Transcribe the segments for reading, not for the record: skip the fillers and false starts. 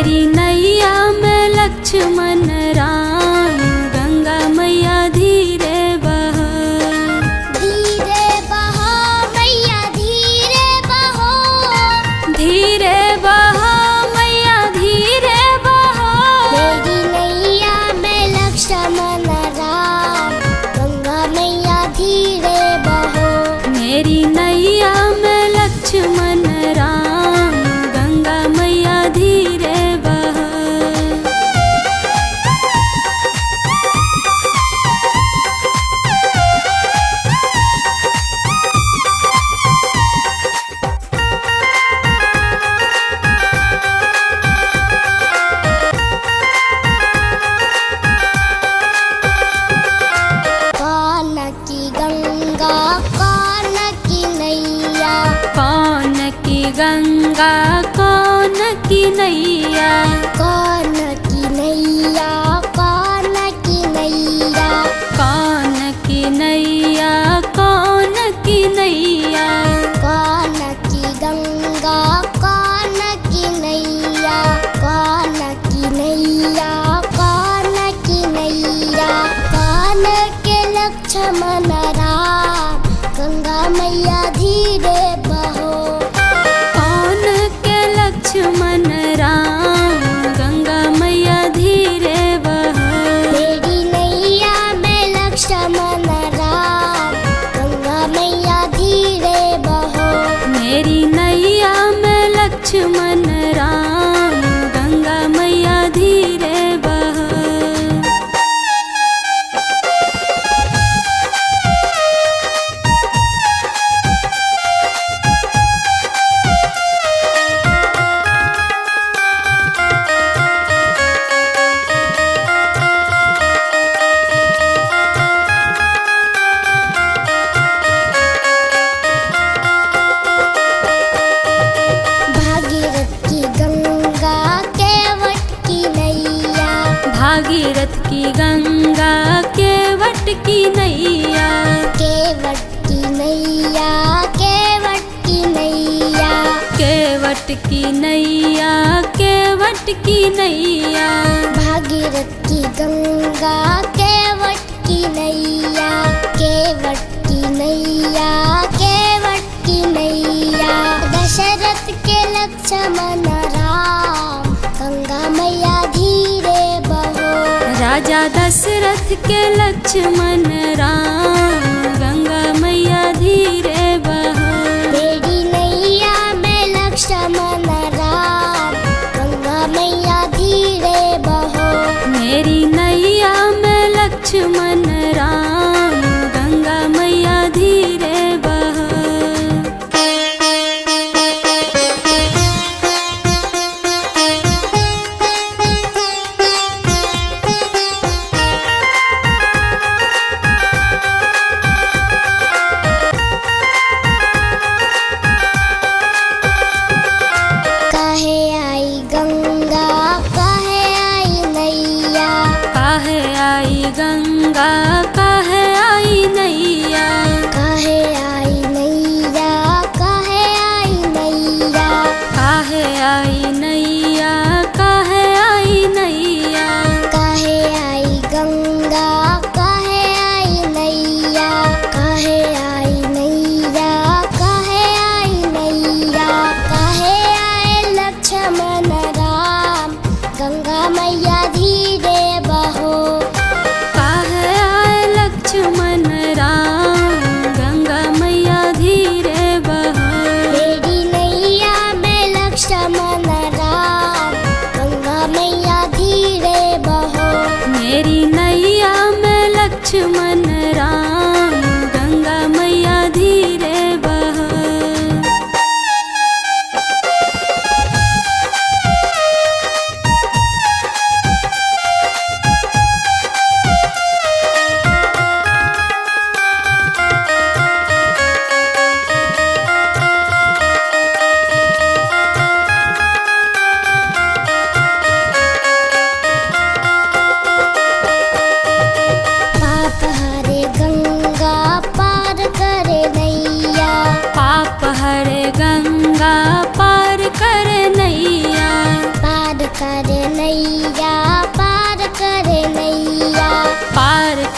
मेरी नैया में लक्ष्मण राम, गंगा मैया धीरे बहो। धीरे बहो मैया धीरे बहो। धीरे बहो मैया धीरे बहो। मेरी नैया में लक्ष्मण राम, गंगा मैया धीरे बहो। मेरी नैया में लक्ष्मण राम, गंगा मैया धीरे बहो। कौन की गंगा कौन की नैया। कौन की गंगा कौन की नैया। कौन की नैया कौन की नैया। कौन की नैया कौन की नैया। कौन की गंगा कौन की नैया। कौन की नैया कौन की नैया। कौन के लक्ष्मण राम, गंगा मैया धीरे बहो। कौन के लक्ष्मण राम, गंगा मैया धीरे बहो। मेरी नैया में लक्ष्मण राम, गंगा मैया धीरे बहो। मेरी नैया में लक्ष्मण राम, गंगा मैया धीरे बहो। भागीरथ की गंगा केवट की नैया। भागीरथ की गंगा केवट की नैया। केवट की नैया केवट की नैया। केवट की नैया केवट की नैया। भागीरथ की गंगा केवट की नैया। केवट की नैया केवट की नैया। दशरथ के लक्ष्मण राम, गंगा मैया धीरे बहो। राजा दशरथ के लक्ष्मण राम, गंगा मैया धीरे बहो। मेरी नैया में लक्ष्मण राम, गंगा मैया धीरे बहो। मेरी नैया में लक्ष्मण राम, गंगा मैया धीरे बहो। काहे आई गंगा काहे आई नैया। काहे आई गंगा काहे आई नैया। काहे आई नैया काहे आई नैया। काहे आई नैया काहे आई नैया। काहे आई गंगा काहे आई नैया। काहे आई नैया काहे आई नैया। काहे आए लक्ष्मण राम, गंगा मैया धीरे बहो। काहे आए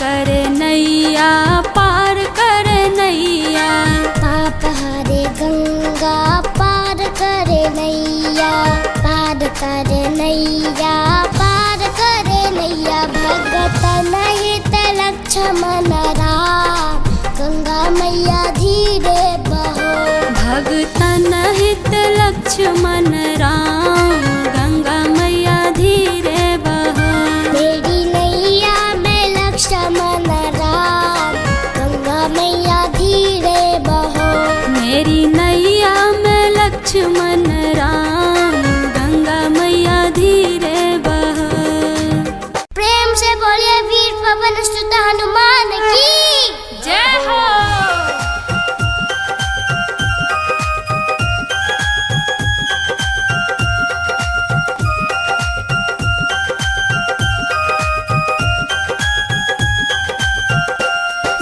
करे नैया, पार करे नैया। पाप हरे गंगा पार करे नैया, पार करे नैया, पार करे नैया। भगत हित लक्ष्मण राम, गंगा मैया धीरे बहो। भगतन हित लक्ष्मण राम, गंगा मैया धीरे बहो। मेरी नैया में लक्ष्मण राम, गंगा मैया धीरे बहो। मेरी नैया में लक्ष्मण राम, गंगा मैया धीरे बहो। प्रेम से बोलिए वीर पवन सुत हनुमान की जय हो।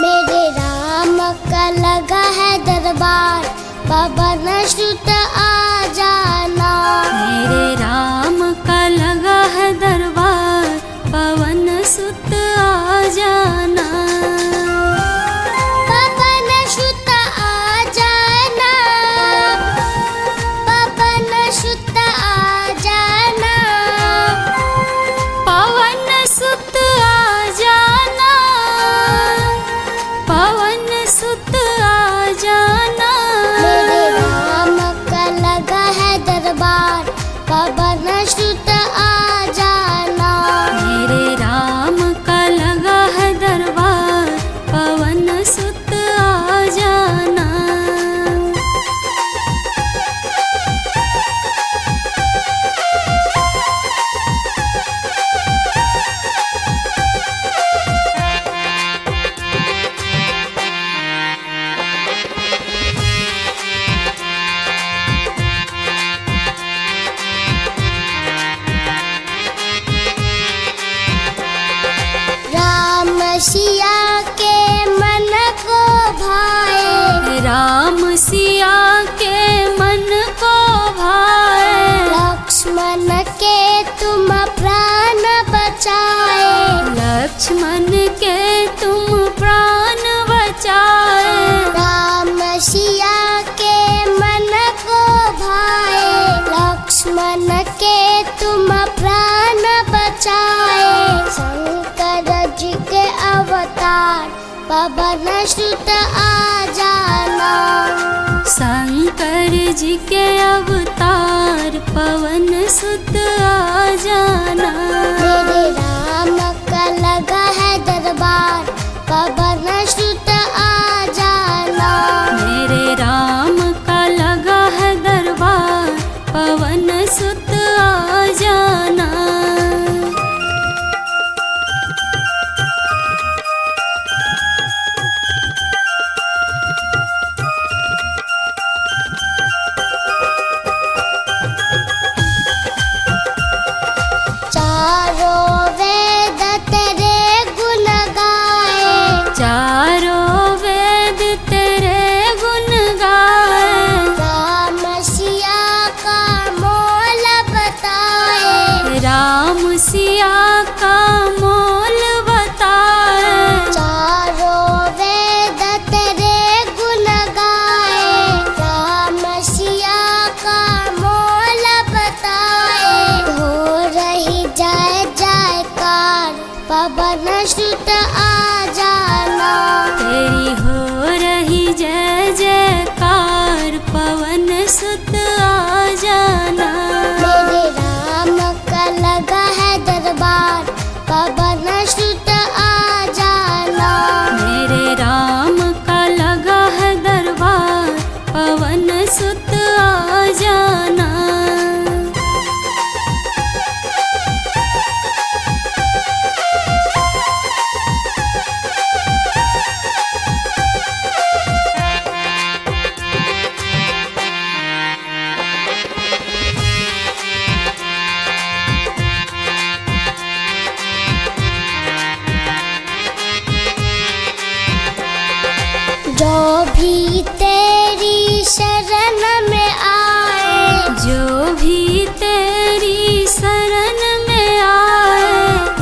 मेरे राम का लगा है दरबार, पवन सुत आ जाना। मेरे राम का लगा है दरबार, पवन सुत आ जाना। पवन सुत आ जाना, पवन सुत आ जाना, पवन सुत आ जाना, पवन सुत आ जाना। मेरे राम का लगा है दरबार, पवन सुत आ जाना। मेरे राम का लगा है दरबार, पवन सुत आ जाना। राम सिया के मन को भाए, राम सिया के मन को भाए। लक्ष्मण के तुम प्राण बचाए, लक्ष्मण के तुम प्राण बचाए। राम सिया के मन को भाए, लक्ष्मण के तुम प्राण बचाए। शंकर जी के अवतार, पवन सुत आ जाना। शंकर जी के अवतार, पवन सुत आ जाना। मेरे राम का लगा है दरबार, पवन सुत आ जाना। मेरे राम का लगा है दरबार, पवन सुत आ जाना। चारों वेद तेरे गुण गाए, चारों वेद तेरे गुण गाए। राम सिया का मोल बताए, राम सिया का मोल बताए। चारों वेद तेरे गुण गाए, राम सिया का मोल बताए। हो रही जय जयकार, पवन सुत आ जाना। तेरी हो रही जय जयकार, पवन सुत आ जाना। मेरे राम का लगा है दरबार, पवन सुत आ जाना। मेरे राम का लगा है दरबार, पवन सुत आ जाना। जो भी तेरी शरण में आए, जो भी तेरी शरण में आए।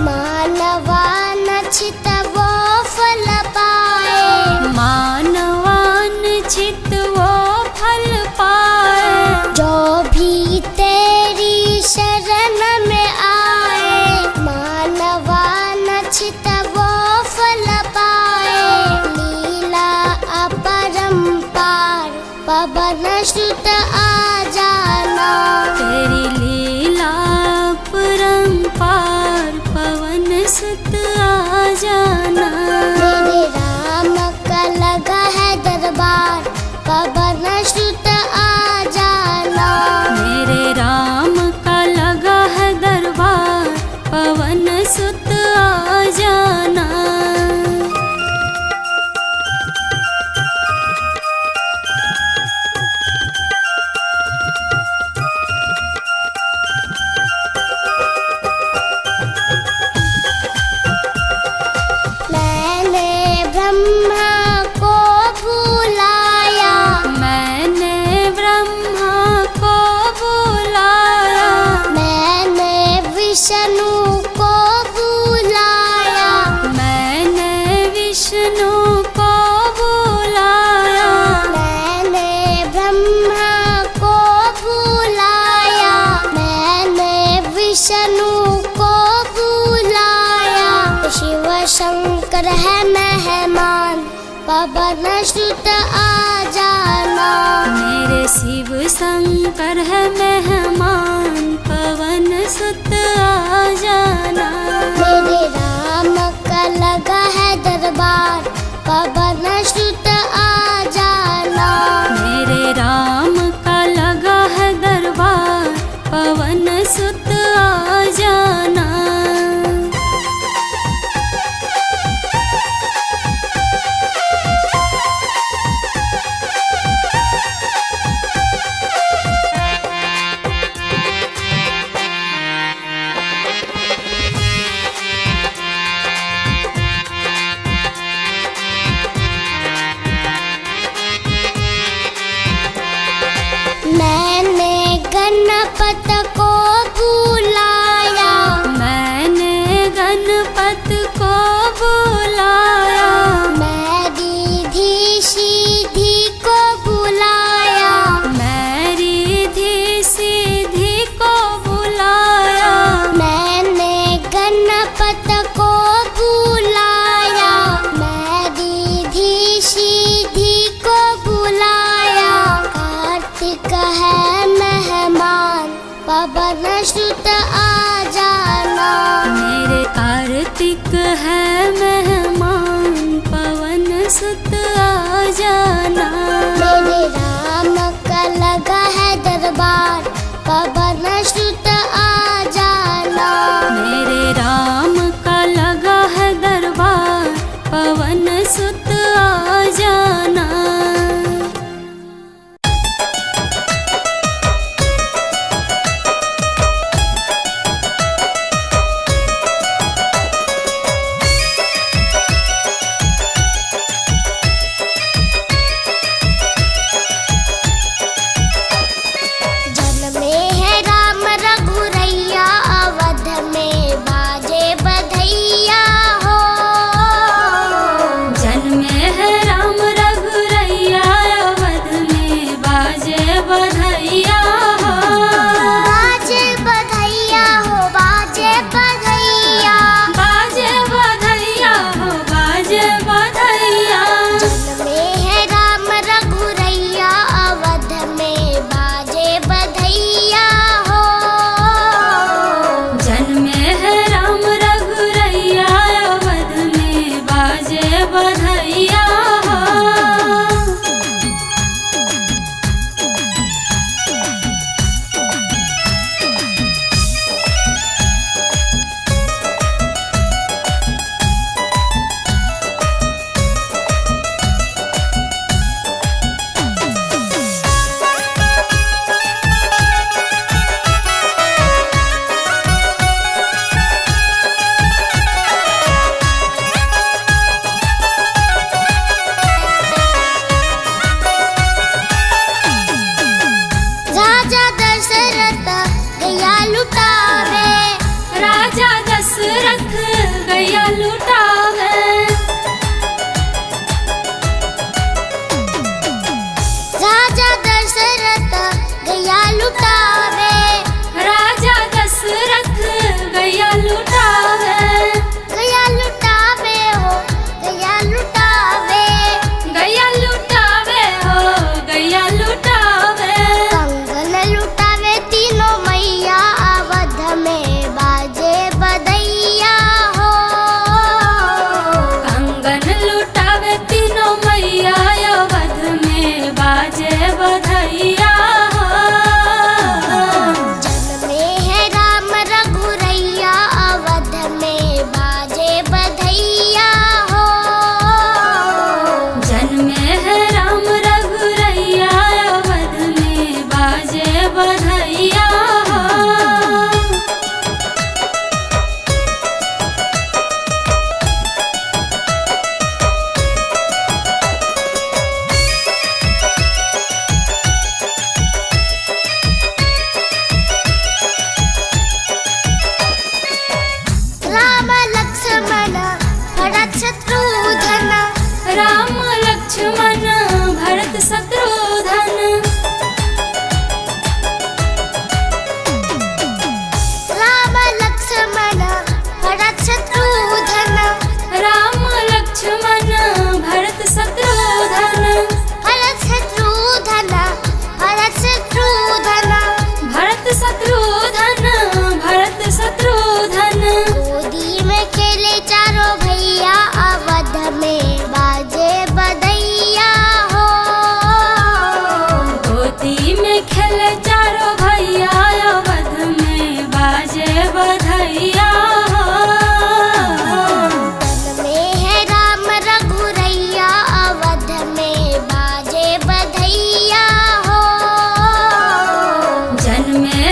मानवा नचित वो सुत आ जाना। मैंने ब्रह्मा को बुलाया, मैंने ब्रह्मा को बुलाया, मैंने विष्णु को बुलाया, मैंने विष्णु को बुलाया, मैंने ब्रह्मा को बुलाया, मैंने विष्णु को बुलाया। शिव शंकर है मेहमान, पवन सुत आ जाना। मेरे शिव शंकर है मेहमान, पवन सुत आ जाना। मेरे राम का लगा है दरबार, पवन सुत आ जाना। मेरे राम का लगा है दरबार, पवन सुत आ जाना। मैंने गणपत को बुलाया, मैंने गणपत को बुलाया, मैं रिद्धि सिद्धि को बुलाया, मैं रिद्धि सिद्धि को बुलाया, मैंने गणपत को बुलाया, मैं रिद्धि सिद्धि को बुलाया। कार्तिक है मेहमान, पवन सुत आ जाना। मेरे कार्तिक है मेहमान, पवन सुत आ जाना। मेरे राम का लगा है दरबार, पवन सुत आ जाना। मेरे राम का लगा है दरबार, पवन सुत आ जाना।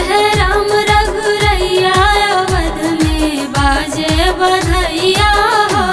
है राम रघुरैया, अवध में बाजे बधैया हो।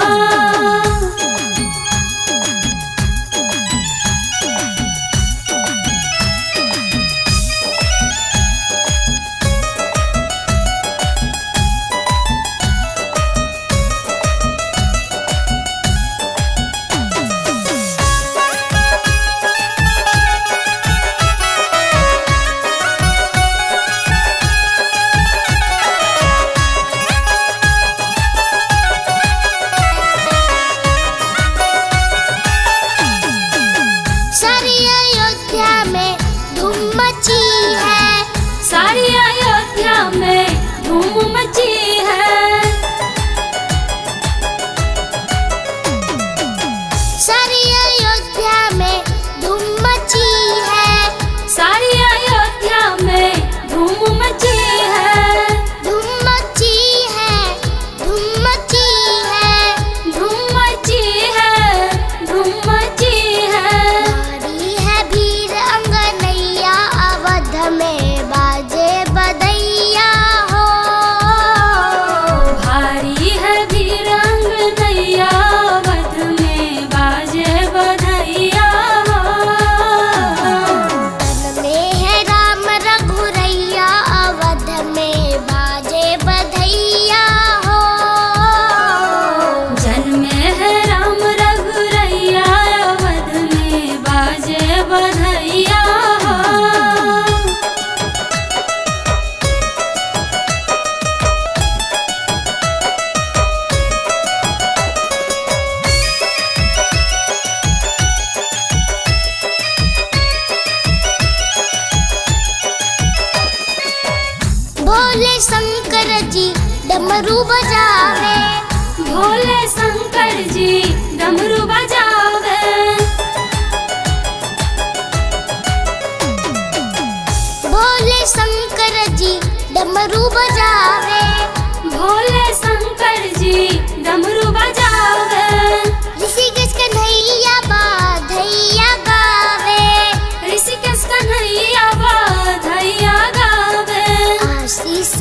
सारी अयोध्या में धूम मची है, सारी अयोध्या में धूम मची है। सारी अयोध्या में धूम मची है, सारी अयोध्या में धूम मची है। धूम मची है, धूम मची है, धूम मची है, धूम मची है। भारी है वीर अंगनैया, अवध में बाजे बधैया हो। भारी है वीर अंगनैया, अवध में बाजे बधैया हो। तन में है राम रघुरैया, अवध में बाजे बधैया हो। जन्मे है राम रघुरैया, अवध में बाजे बधैया हो। भोले शंकर जी डमरू बजावे, भोले शंकर जी डमरू बजावे। भोले शंकर जी डमरू बजावे, भोले शंकर जी डमरू बजावे। ऋषिकेश कन्हैया बधैया गावे, ऋषिकेश कन्हैया बधैया गावे। आशीष